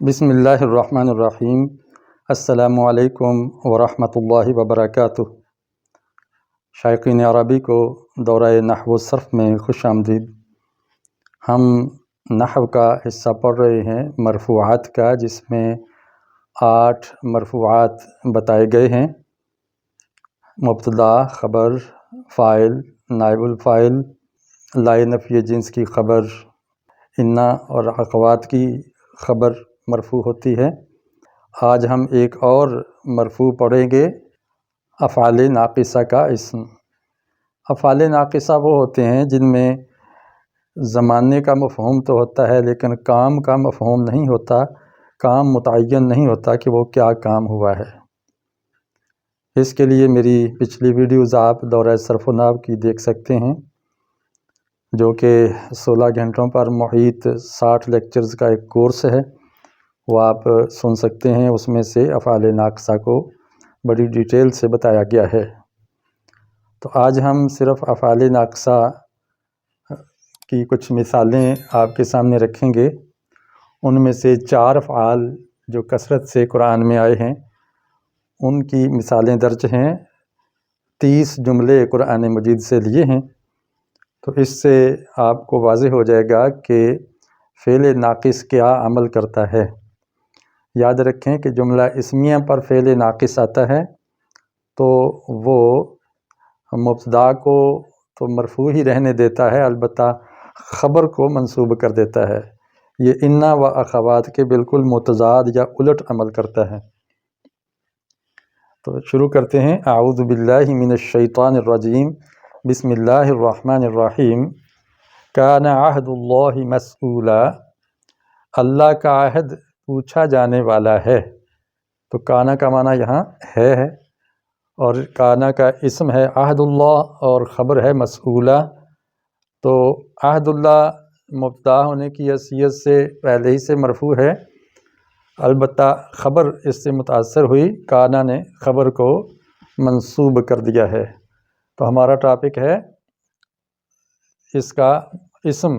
بسم اللہ الرحمن الرحیم۔ السلام علیکم ورحمۃ اللہ وبرکاتہ۔ شائقین عربی کو دورہ نحو و صرف میں خوش آمدید۔ ہم نحو کا حصہ پڑھ رہے ہیں مرفوعات کا، جس میں 8 مرفوعات بتائے گئے ہیں: مبتدا، خبر، فاعل، نائب الفاعل، لائے نفی جنس کی خبر، انا اور اخوات کی خبر مرفوع ہوتی ہے۔ آج ہم ایک اور مرفوع پڑھیں گے، افعال ناقصہ کا اسم۔ افعال ناقصہ وہ ہوتے ہیں جن میں زمانے کا مفہوم تو ہوتا ہے لیکن کام کا مفہوم نہیں ہوتا، کام متعین نہیں ہوتا کہ وہ کیا کام ہوا ہے۔ اس کے لیے میری پچھلی ویڈیوز آپ دورہ صرف و نحو کی دیکھ سکتے ہیں، جو کہ 16 گھنٹوں پر محیط 60 لیکچرز کا ایک کورس ہے، وہ آپ سن سکتے ہیں۔ اس میں سے افعال ناقصہ کو بڑی ڈیٹیل سے بتایا گیا ہے۔ تو آج ہم صرف افعال ناقصہ کی کچھ مثالیں آپ کے سامنے رکھیں گے۔ ان میں سے 4 افعال جو کثرت سے قرآن میں آئے ہیں، ان کی مثالیں درج ہیں۔ 30 جملے قرآن مجید سے لیے ہیں۔ تو اس سے آپ کو واضح ہو جائے گا کہ فعل ناقص کیا عمل کرتا ہے۔ یاد رکھیں کہ جملہ اسمیہ پر فعل ناقص آتا ہے تو وہ مبتدا کو تو مرفوع ہی رہنے دیتا ہے، البتہ خبر کو منصوب کر دیتا ہے۔ یہ انا و اخوات کے بالکل متضاد یا الٹ عمل کرتا ہے۔ تو شروع کرتے ہیں۔ اعوذ باللہ من الشیطان الرجیم، بسم اللہ الرحمن الرحیم۔ کان عہد اللہ مسئولا، اللہ کا عہد پوچھا جانے والا ہے۔ تو کانا کا معنی یہاں ہے اور کانا کا اسم ہے عہد اللہ اور خبر ہے مسئولا۔ تو عہد اللہ مبتدا ہونے کی حیثیت سے پہلے ہی سے مرفوع ہے، البتہ خبر اس سے متاثر ہوئی، کانا نے خبر کو منصوب کر دیا ہے۔ تو ہمارا ٹاپک ہے اس کا اسم۔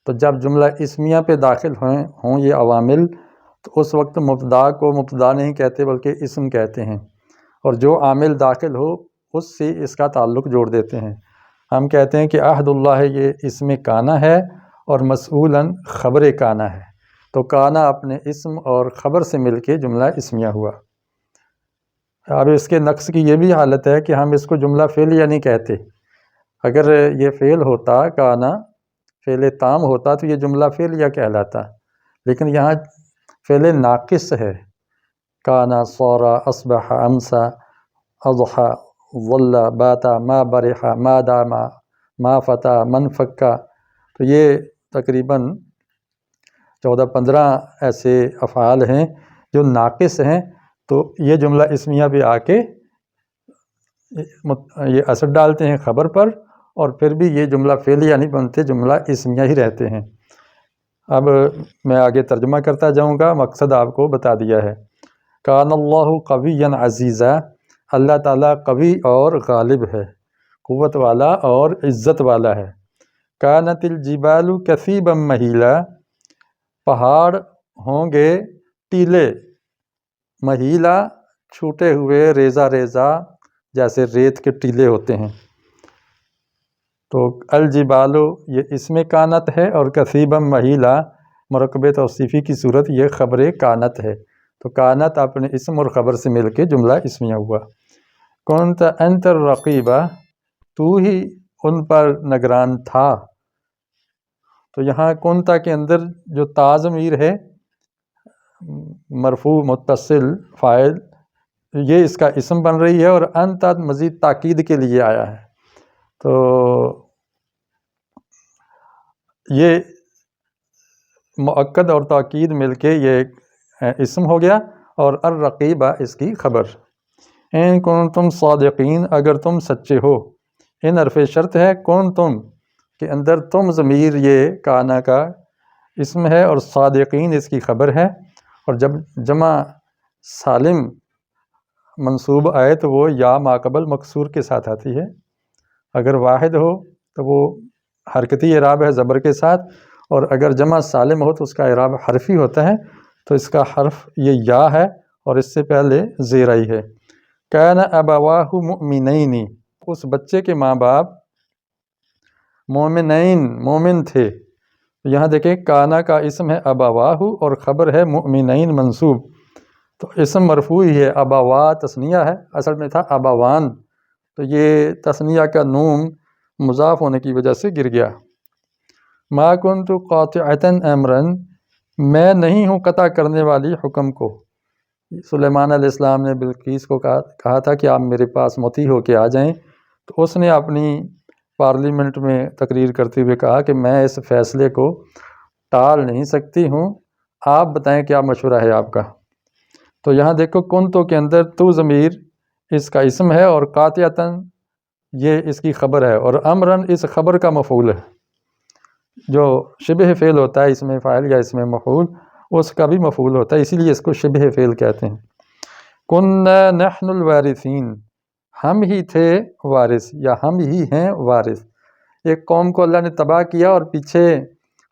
تو جب جملہ اسمیہ پہ داخل ہوں یہ عوامل، تو اس وقت مبتدا کو مبتدا نہیں کہتے بلکہ اسم کہتے ہیں، اور جو عامل داخل ہو اس سے اس کا تعلق جوڑ دیتے ہیں۔ ہم کہتے ہیں کہ عہد اللہ ہے، یہ اسم کانا ہے، اور مسئولاً خبر کانا ہے۔ تو کانا اپنے اسم اور خبر سے مل کے جملہ اسمیہ ہوا۔ اب اس کے نقص کی یہ بھی حالت ہے کہ ہم اس کو جملہ فعلیہ نہیں کہتے۔ اگر یہ فعل ہوتا، کانا فعل تام ہوتا تو یہ جملہ فعلیہ کہلاتا، لیکن یہاں فعل ناقص ہے۔ کانا، صورا، اصبح، امسا، اضحى، ظل، باتا، ما برح، ما داما، ما فتا، من فکا۔ تو یہ تقریباً 14-15 ایسے افعال ہیں جو ناقص ہیں، تو یہ جملہ اسمیہ بھی آ کے یہ اثر ڈالتے ہیں خبر پر، اور پھر بھی یہ جملہ فعلیہ نہیں بنتے، جملہ اسمیہ ہی رہتے ہیں۔ اب میں آگے ترجمہ کرتا جاؤں گا، مقصد آپ کو بتا دیا ہے۔ کان اللہ قویا عزیزا، اللہ تعالیٰ قوی اور غالب ہے، قوت والا اور عزت والا ہے۔ کانت الجبال کثیبا مہیلا، پہاڑ ہوں گے ٹیلے، مہیلا چھوٹے ہوئے، ریزہ ریزہ، جیسے ریت کے ٹیلے ہوتے ہیں۔ تو الجبال یہ اسم کانت ہے، اور کثیبا مہیلا مرکب توصیفی کی صورت یہ خبر کانت ہے۔ تو کانت اپنے اسم اور خبر سے مل کے جملہ اسمیہ ہوا۔ کنت انت الرقیبہ، تو ہی ان پر نگران تھا۔ تو یہاں کنتا کے اندر جو تا ضمیر ہے، مرفوع متصل فاعل، یہ اس کا اسم بن رہی ہے، اور انت مزید تاکید کے لیے آیا ہے۔ تو یہ مؤکد اور تاکید مل کے یہ ایک اسم ہو گیا، اور الرقیبہ اس کی خبر۔ ان کنتم صادقین، اگر تم سچے ہو۔ ان حرف شرط ہے، کنتم کے اندر تم ضمیر یہ کانا کا اسم ہے، اور صادقین اس کی خبر ہے، اور جب جمع سالم منصوب آئے تو وہ یا ماقبل مکسور کے ساتھ آتی ہے۔ اگر واحد ہو تو وہ حرکتی اعراب ہے زبر کے ساتھ، اور اگر جمع سالم ہو تو اس کا اعراب حرفی ہوتا ہے، تو اس کا حرف یہ یا ہے اور اس سے پہلے زیرائی ہے۔ کان ابواہ مؤمنین، اس بچے کے ماں باپ مومنین مومن تھے۔ یہاں دیکھیں کانا کا اسم ہے ابواہ اور خبر ہے مؤمنین منصوب، تو اسم مرفوع ہی ہے، ابوا تثنیہ ہے، اصل میں تھا ابوان، تو یہ تثنیہ کا نون مضاف ہونے کی وجہ سے گر گیا۔ ما کنت قاطعۃ امرا، میں نہیں ہوں قطع کرنے والی حکم کو۔ سلیمان علیہ السلام نے بلقیس کو کہا تھا کہ آپ میرے پاس مطیع ہو کے آ جائیں، تو اس نے اپنی پارلیمنٹ میں تقریر کرتے ہوئے کہا کہ میں اس فیصلے کو ٹال نہیں سکتی ہوں، آپ بتائیں کیا مشورہ ہے آپ کا۔ تو یہاں دیکھو کنتو کے اندر تو ضمیر اس کا اسم ہے اور قاطعتاً یہ اس کی خبر ہے، اور امرن اس خبر کا مفعول ہے۔ جو شبہ فعل ہوتا ہے اس میں فاعل یا اس میں مفعول، اس کا بھی مفعول ہوتا ہے، اسی لیے اس کو شبہ فعل کہتے ہیں۔ کننا نحن الوارثین، ہم ہی تھے وارث یا ہم ہی ہیں وارث۔ ایک قوم کو اللہ نے تباہ کیا اور پیچھے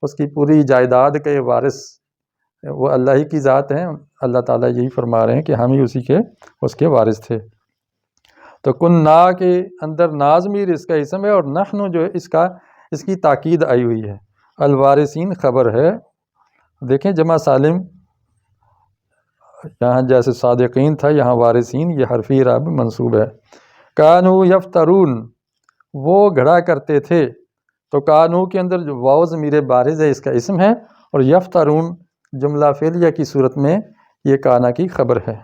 اس کی پوری جائیداد کے وارث وہ اللہ ہی کی ذات ہیں، اللہ تعالیٰ یہی فرما رہے ہیں کہ ہم ہی اس کے وارث تھے۔ تو کننا کے اندر نا ضمیر اس کا اسم ہے اور نحن جو ہے اس کی تاکید آئی ہوئی ہے، الوارثین خبر ہے۔ دیکھیں جمع سالم یہاں جیسے صادقین تھا، یہاں وارثین، یہ حرفی اعراب منصوب ہے۔ کانو یفترون، وہ گھڑا کرتے تھے، تو کانو کے اندر جو واو ضمیر بارز ہے اس کا اسم ہے، اور یفترون جملہ فعلیہ کی صورت میں یہ کانا کی خبر ہے،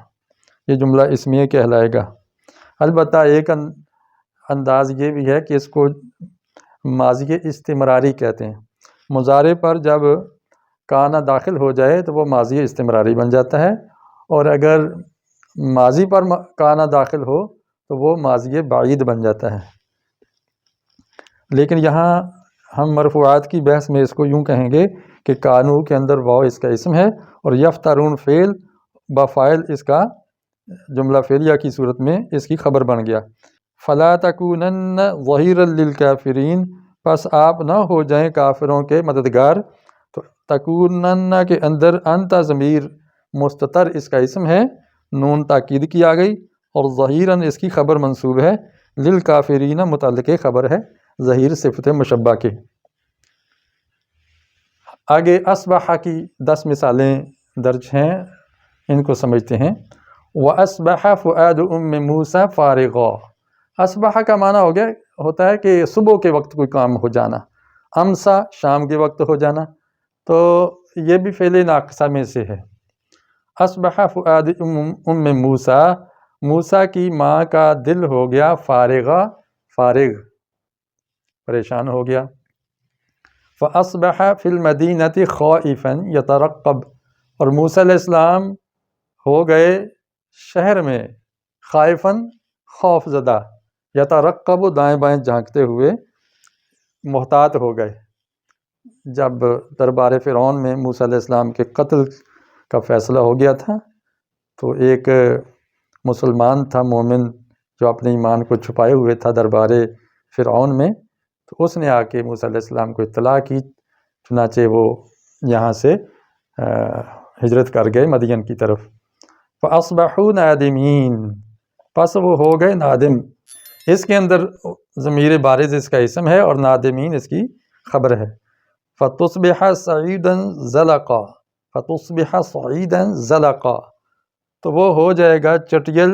یہ جملہ اسمیہ کہلائے گا۔ البتہ ایک انداز یہ بھی ہے کہ اس کو ماضی استمراری کہتے ہیں، مضارع پر جب کانا داخل ہو جائے تو وہ ماضی استمراری بن جاتا ہے، اور اگر ماضی پر کانا داخل ہو تو وہ ماضی بعید بن جاتا ہے۔ لیکن یہاں ہم مرفوعات کی بحث میں اس کو یوں کہیں گے کہ کانو کے اندر واو اس کا اسم ہے اور یفترون فعل بفاعل اس کا جملہ فعلیہ کی صورت میں اس کی خبر بن گیا۔ فلا تکونن ظہیرا للکافرین، پس آپ نہ ہو جائیں کافروں کے مددگار۔ تو تکونن کے اندر انت ضمیر مستتر اس کا اسم ہے، نون تاکید کی آ گئی، اور ظہیراً اس کی خبر منصوب ہے، للکافرین متعلق خبر ہے ظہیر صفت مشبہ کے۔ آگے اصبح کی 10 مثالیں درج ہیں، ان کو سمجھتے ہیں۔ وَأَصْبَحَ فُؤَادُ أُمِّ مُوسَى فَارِغًا، اصبح کا معنی ہوتا ہے کہ صبح کے وقت کوئی کام ہو جانا، امسا شام کے وقت ہو جانا، تو یہ بھی فعل ناقصہ میں سے ہے۔ اصبح فؤاد ام موسیٰ، موسیٰ کی ماں کا دل ہو گیا فارغہ، فارغ پریشان ہو گیا۔ فاصبح فی المدینۃ خائفا یترقب، اور موسیٰ علیہ السلام ہو گئے شہر میں خائفاً خوف زدہ، یترقب دائیں بائیں جھانکتے ہوئے محتاط ہو گئے۔ جب دربار فرعون میں موسیٰ علیہ السلام کے قتل کا فیصلہ ہو گیا تھا، تو ایک مسلمان تھا مومن جو اپنے ایمان کو چھپائے ہوئے تھا دربار فرعون میں، تو اس نے آ کے موسیٰ علیہ السلام کو اطلاع کی، چنانچہ وہ یہاں سے ہجرت کر گئے مدین کی طرف۔ فَأَصْبَحُوا نَادِمِينَ، پس وہ ہو گئے نادم۔ اس کے اندر ضمیر بارز اس کا اسم ہے اور نادمین اس کی خبر ہے۔ فَتُصْبِحَ صَعِيدًا زَلَقًا، فَتُصْبِحَ صَعِيدًا زَلَقًا، تو وہ ہو جائے گا چٹیل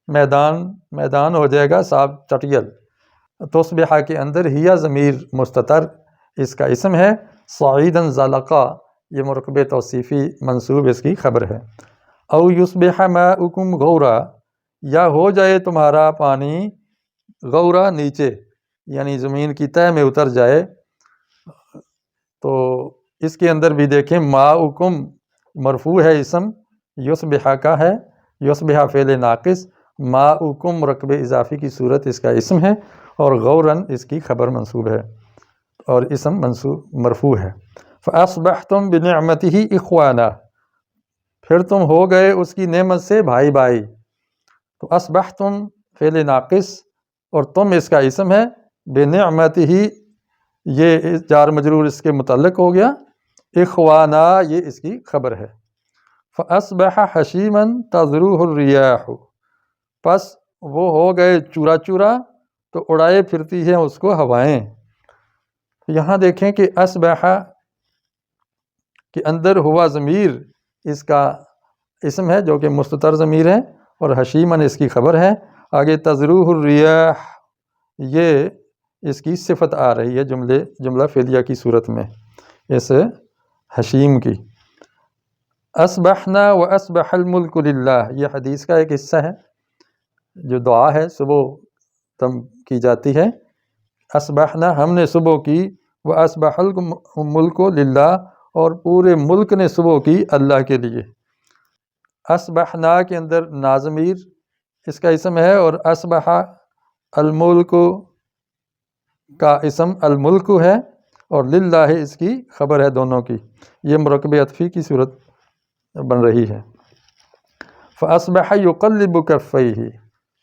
میدان ہو جائے گا صاف چٹیل۔ تصبح کے اندر ہیا ضمیر مستتر اس کا اسم ہے، صعیداً زلقا یہ مرکب توصیفی منصوب اس کی خبر ہے۔ او یصبح ماؤکم غورا، یا ہو جائے تمہارا پانی غورا نیچے، یعنی زمین کی تہہ میں اتر جائے۔ تو اس کے اندر بھی دیکھیں ماؤکم مرفوع ہے اسم، یصبح کا ہے، یصبح فعل ناقص، ماؤکم مرکب اضافی کی صورت اس کا اسم ہے، اور غوراً اس کی خبر منصوب ہے اور اسم مرفوع ہے۔ فَأَصْبَحْتُمْ بِنِعْمَتِهِ إِخْوَانًا، پھر تم ہو گئے اس کی نعمت سے بھائی بھائی۔ تو اصبحتم فعل ناقص اور تم اس کا اسم ہے، بِنِعْمَتِهِ یہ جار مجرور اس کے متعلق ہو گیا، اخوانا یہ اس کی خبر ہے۔ فَأَصْبَحَ حَشِيمًا تَذْرُوهُ الرِّيَاحُ، پس وہ ہو گئے چورا چورا تو اڑائے پھرتی ہیں اس کو ہوائیں۔ یہاں دیکھیں کہ اصبح کے اندر ہوا ضمیر اس کا اسم ہے جو کہ مستتر ضمیر ہے، اور حشیمن اس کی خبر ہے۔ آگے تذروہ الریاح یہ اس کی صفت آ رہی ہے جملہ فعلیہ کی صورت میں اس حشیم کی۔ اصبحنا واصبح الملک للہ، یہ حدیث کا ایک حصہ ہے جو دعا ہے صبح تم کی جاتی ہے۔ اصبحنا ہم نے صبح کی، واصبح الملک للہ اور پورے ملک نے صبح کی اللہ کے لیے۔ اصبحنا کے اندر ناضمیر اس کا اسم ہے، اور اصبح الملک کا اسم الملک ہے، اور للہ اس کی خبر ہے دونوں کی۔ یہ مرکب عطفی کی صورت بن رہی ہے۔ فاصبح یقلب کفیہ،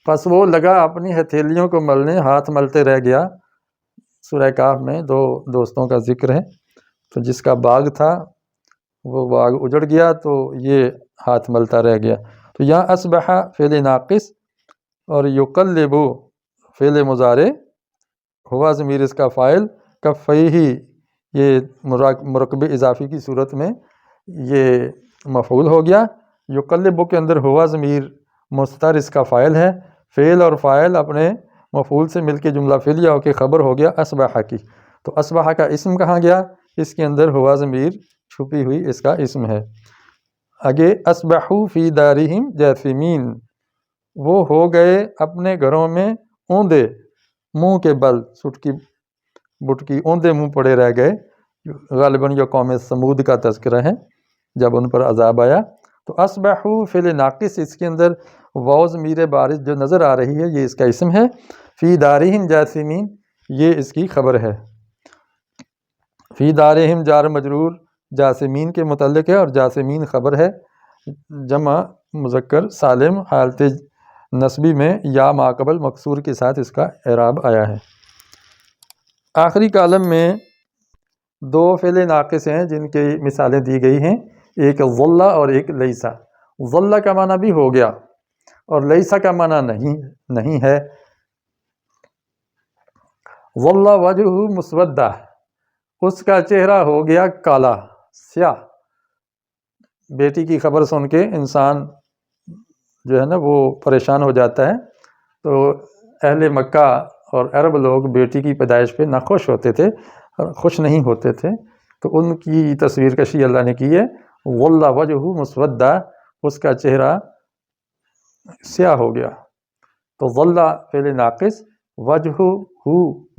پس وہ لگا اپنی ہتھیلیوں کو ملنے، ہاتھ ملتے رہ گیا۔ سورہ کہف میں دو دوستوں کا ذکر ہے، تو جس کا باغ تھا وہ باغ اجڑ گیا تو یہ ہاتھ ملتا رہ گیا۔ تو یہاں اصبح فعل ناقص اور یقلب فعل مضارع، ہوا ضمیر اس کا فاعل، کفیہ یہ مرکب اضافی کی صورت میں یہ مفعول ہو گیا۔ یقلب کے اندر ہوا ضمیر مستتر اس کا فاعل ہے، فعل اور فاعل اپنے مفعول سے مل کے جملہ فعلیہ ہو کے خبر ہو گیا اصبح کی۔ تو اصبح کا اسم کہاں گیا؟ اس کے اندر ہوا ضمیر چھپی ہوئی اس کا اسم ہے۔ آگے اصبحوا فی دارہم جاثمین، وہ ہو گئے اپنے گھروں میں اوندے، منہ کے بل، سٹکی بٹکی اوندے منہ پڑے رہ گئے۔ غالباً یہ قوم سمود کا تذکرہ ہے جب ان پر عذاب آیا۔ تو اصبحوا فعل ناقص، اس کے اندر واو ضمیر بارز جو نظر آ رہی ہے یہ اس کا اسم ہے۔ فی دارہم جاثمین یہ اس کی خبر ہے۔ فی دارہم جار مجرور جاثمین کے متعلق ہے، اور جاثمین خبر ہے، جمع مذکر سالم حالت نسبی میں یا ماقبل مکسور کے ساتھ اس کا اعراب آیا ہے۔ آخری کالم میں دو فعل ناقص ہیں جن کی مثالیں دی گئی ہیں، ایک ظل اور ایک لیسا۔ ظل کا معنی بھی ہو گیا اور لیسا کا معنی نہیں ہے۔ ظل وجہہ مسودہ، اس کا چہرہ ہو گیا کالا سیاہ۔ بیٹی کی خبر سن کے انسان جو ہے نا وہ پریشان ہو جاتا ہے، تو اہل مکہ اور عرب لوگ بیٹی کی پیدائش پہ نہ خوش ہوتے تھے اور خوش نہیں ہوتے تھے، تو ان کی تصویر کشی اللہ نے کی ہے۔ ظل وجہہ مسودہ، اس کا چہرہ سیاہ ہو گیا۔ تو ظل فعل ناقص، وجہ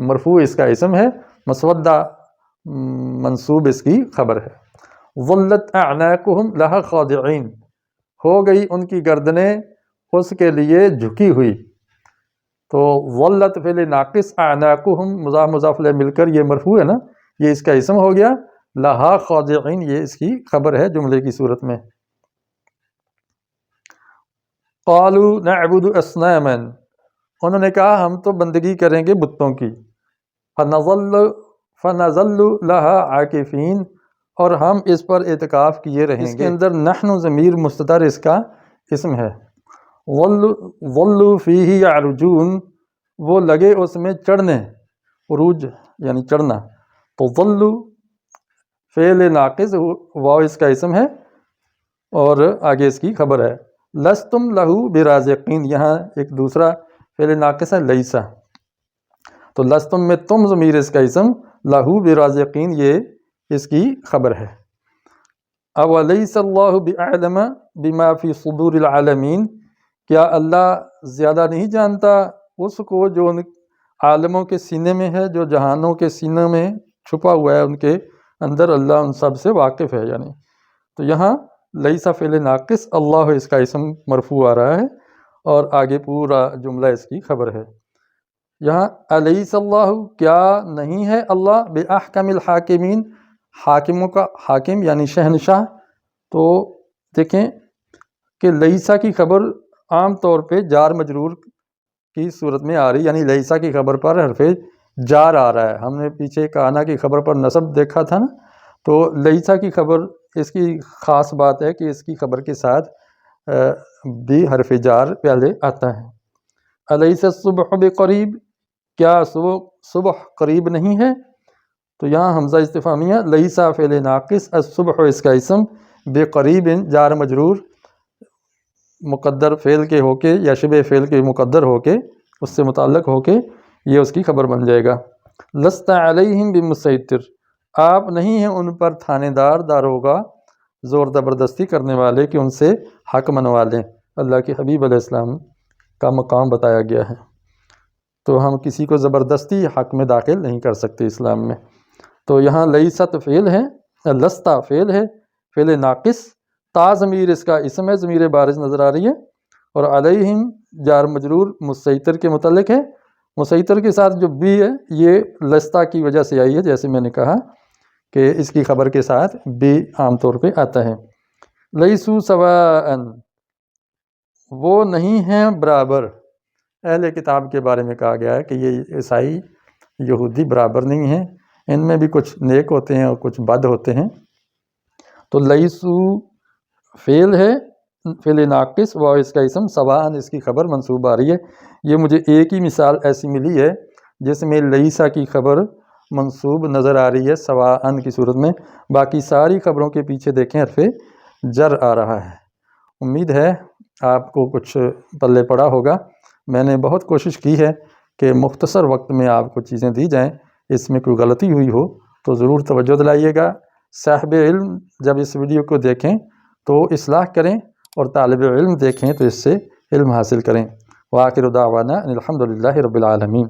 مرفوع اس کا اسم ہے، مسودہ منصوب اس کی خبر ہے۔ ظلت اعناقہم لہا خاضعین، ہو گئی ان کی گردنیں اس کے لیے جھکی ہوئی۔ تو ظلت فعل ناقص، اعناقہم مضاف مضاف الیہ مل کر یہ مرفوع ہے نا، یہ اس کا اسم ہو گیا، لہا خاضعین یہ اس کی خبر ہے جملے کی صورت میں۔ قالوا نعبد اصناما، انہوں نے کہا ہم تو بندگی کریں گے بتوں کی۔ فنظل لہا عاکفین، اور ہم اس پر اعتکاف کیے رہیں گے۔ اس کے اندر نحن ضمیر مستتر اس کا اسم ہے۔ ظلوا فیہ یعرجون، وہ لگے اس میں چڑھنے، عروج یعنی چڑھنا۔ تو ظلوا فعل ناقص، واو اس کا اسم ہے اور آگے اس کی خبر ہے۔ لستم لہو برازقین، یہاں ایک دوسرا فعل ناقص ہے لیسا، تو لستم میں تم ضمیر اس کا اسم، لہو برازقین یہ اس کی خبر ہے۔ اولیس اللہ باعلم بما فی صدور العالمین، کیا اللہ زیادہ نہیں جانتا اس کو جو ان عالموں کے سینے میں ہے، جو جہانوں کے سینوں میں چھپا ہوا ہے ان کے اندر، اللہ ان سب سے واقف ہے یعنی۔ تو یہاں لیسا فعل ناقص، اللہ اس کا اسم مرفوع آ رہا ہے اور آگے پورا جملہ اس کی خبر ہے۔ یہاں الیس اللہ، کیا نہیں ہے اللہ باحکم الحاکمین، حاکموں کا حاکم یعنی شہنشاہ۔ تو دیکھیں کہ لیسا کی خبر عام طور پہ جار مجرور کی صورت میں آ رہی، یعنی لیسا کی خبر پر حرف جار آ رہا ہے۔ ہم نے پیچھے کانا کی خبر پر نصب دیکھا تھا نا، تو لیسا کی خبر اس کی خاص بات ہے کہ اس کی خبر کے ساتھ بھی حرف جار پہلے آتا ہے۔ الیس الصبح بقریب، کیا صبح قریب نہیں ہے؟ تو یہاں حمزہ استفہامیہ، لیسا فعل ناقص، الصبح اس کا اسم، بقریب جار مجرور مقدر فعل کے ہو کے یا شبہ فعل کے مقدر ہو کے اس سے متعلق ہو کے یہ اس کی خبر بن جائے گا۔ لست علیہم بمسیطر، آپ نہیں ہیں ان پر تھانے دار، داروغہ، زور زبردستی کرنے والے کہ ان سے حق منوا لیں۔ اللہ کے حبیب علیہ السلام کا مقام بتایا گیا ہے، تو ہم کسی کو زبردستی حق میں داخل نہیں کر سکتے اسلام میں۔ تو یہاں لیست فعل ہے، لستا فعل ہے، فعل ناقص، تا ضمیر اس کا اسم ہے، ضمیر بارز نظر آ رہی ہے، اور علیہم جار مجرور مسیطر کے متعلق ہے۔ مسیطر کے ساتھ جو بھی ہے یہ لستا کی وجہ سے آئی ہے، جیسے میں نے کہا کہ اس کی خبر کے ساتھ بھی عام طور پہ آتا ہے۔ لیسو سواء، وہ نہیں ہیں برابر۔ اہل کتاب کے بارے میں کہا گیا ہے کہ یہ عیسائی یہودی برابر نہیں ہیں، ان میں بھی کچھ نیک ہوتے ہیں اور کچھ بد ہوتے ہیں۔ تو لیسو فعل ہے، فعل ناقص، وہ اس کا اسم، سواء اس کی خبر منصوب آ رہی ہے۔ یہ مجھے ایک ہی مثال ایسی ملی ہے جس میں لیسا کی خبر منصوب نظر آ رہی ہے سواء کی صورت میں، باقی ساری خبروں کے پیچھے دیکھیں حرف جر آ رہا ہے۔ امید ہے آپ کو کچھ پلے پڑا ہوگا۔ میں نے بہت کوشش کی ہے کہ مختصر وقت میں آپ کو چیزیں دی جائیں، اس میں کوئی غلطی ہوئی ہو تو ضرور توجہ دلائیے گا۔ صاحب علم جب اس ویڈیو کو دیکھیں تو اصلاح کریں، اور طالب علم دیکھیں تو اس سے علم حاصل کریں۔ وآخر دعوانا ان الحمد للہ رب العالمین۔